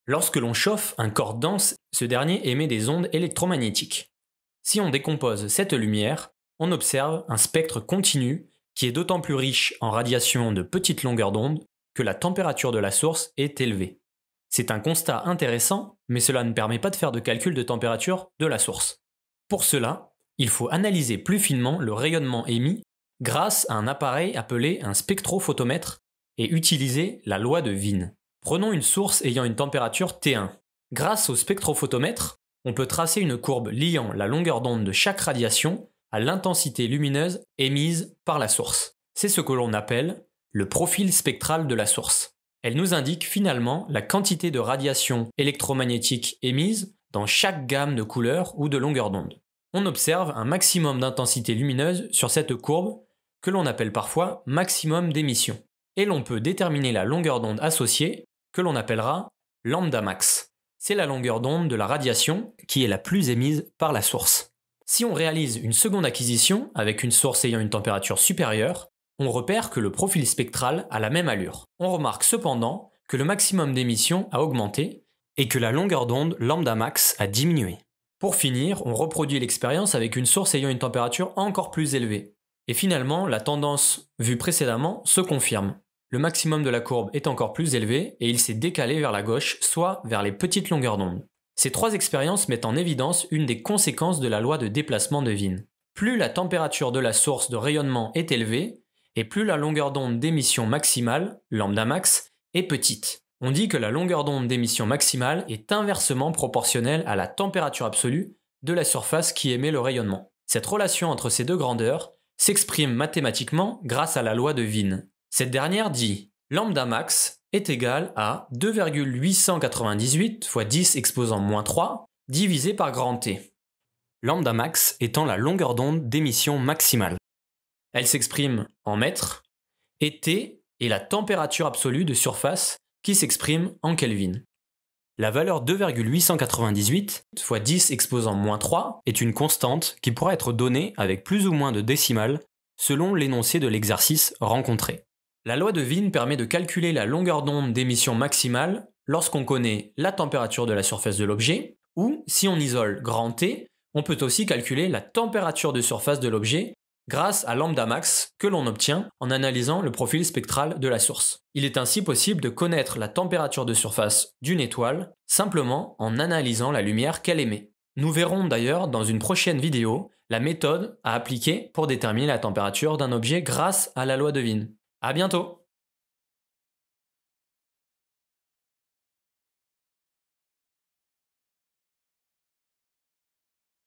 Lorsque l'on chauffe un corps dense, ce dernier émet des ondes électromagnétiques. Si on décompose cette lumière, on observe un spectre continu qui est d'autant plus riche en radiation de petite longueur d'onde que la température de la source est élevée. C'est un constat intéressant, mais cela ne permet pas de faire de calcul de température de la source. Pour cela, il faut analyser plus finement le rayonnement émis grâce à un appareil appelé un spectrophotomètre et utiliser la loi de Wien. Prenons une source ayant une température T1. Grâce au spectrophotomètre, on peut tracer une courbe liant la longueur d'onde de chaque radiation à l'intensité lumineuse émise par la source. C'est ce que l'on appelle le profil spectral de la source. Elle nous indique finalement la quantité de radiation électromagnétique émise dans chaque gamme de couleurs ou de longueur d'onde. On observe un maximum d'intensité lumineuse sur cette courbe que l'on appelle parfois maximum d'émission. Et l'on peut déterminer la longueur d'onde associée que l'on appellera lambda max. C'est la longueur d'onde de la radiation qui est la plus émise par la source. Si on réalise une seconde acquisition avec une source ayant une température supérieure, on repère que le profil spectral a la même allure. On remarque cependant que le maximum d'émission a augmenté et que la longueur d'onde lambda max a diminué. Pour finir, on reproduit l'expérience avec une source ayant une température encore plus élevée. Et finalement, la tendance vue précédemment se confirme. Le maximum de la courbe est encore plus élevé et il s'est décalé vers la gauche, soit vers les petites longueurs d'onde. Ces trois expériences mettent en évidence une des conséquences de la loi de déplacement de Wien. Plus la température de la source de rayonnement est élevée, et plus la longueur d'onde d'émission maximale, lambda max, est petite. On dit que la longueur d'onde d'émission maximale est inversement proportionnelle à la température absolue de la surface qui émet le rayonnement. Cette relation entre ces deux grandeurs s'exprime mathématiquement grâce à la loi de Wien. Cette dernière dit lambda max est égal à 2,898 fois 10 exposant moins 3 divisé par grand T. Lambda max étant la longueur d'onde d'émission maximale. Elle s'exprime en mètres, et T est la température absolue de surface qui s'exprime en Kelvin. La valeur 2,898 fois 10 exposant moins 3 est une constante qui pourra être donnée avec plus ou moins de décimales selon l'énoncé de l'exercice rencontré. La loi de Wien permet de calculer la longueur d'onde d'émission maximale lorsqu'on connaît la température de la surface de l'objet, ou si on isole grand T, on peut aussi calculer la température de surface de l'objet grâce à lambda max que l'on obtient en analysant le profil spectral de la source. Il est ainsi possible de connaître la température de surface d'une étoile simplement en analysant la lumière qu'elle émet. Nous verrons d'ailleurs dans une prochaine vidéo la méthode à appliquer pour déterminer la température d'un objet grâce à la loi de Wien. À bientôt!